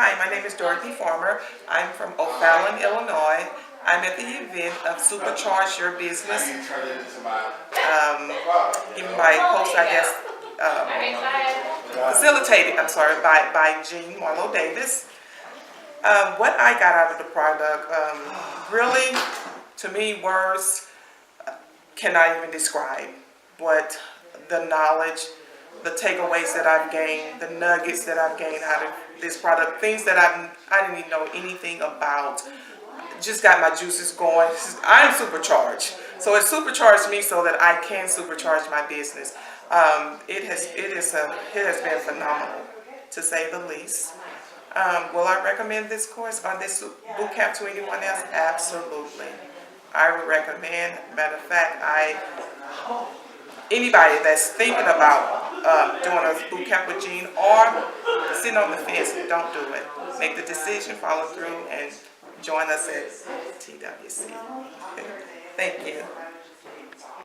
Hi, my name is Dorothy Farmer. I'm from O'Fallon, Illinois. I'm at the event of Supercharge Your Business, given by host, I guess, facilitated, by Jean Marlo Davis. What I got out of the product, really, to me, words cannot even describe what the knowledge, the takeaways that I've gained, the nuggets that I've gained out of this product, things that I didn't even know anything about. Just got my juices going. I'm supercharged, so it supercharged me so that I can supercharge my business. It has been phenomenal, to say the least. Will I recommend this course or this boot camp to anyone else? Absolutely. I would recommend. Matter of fact, anybody that's thinking about doing a boot camp with Jean or sitting on the fence, don't do it. Make the decision, follow through, and join us at TWC. Thank you.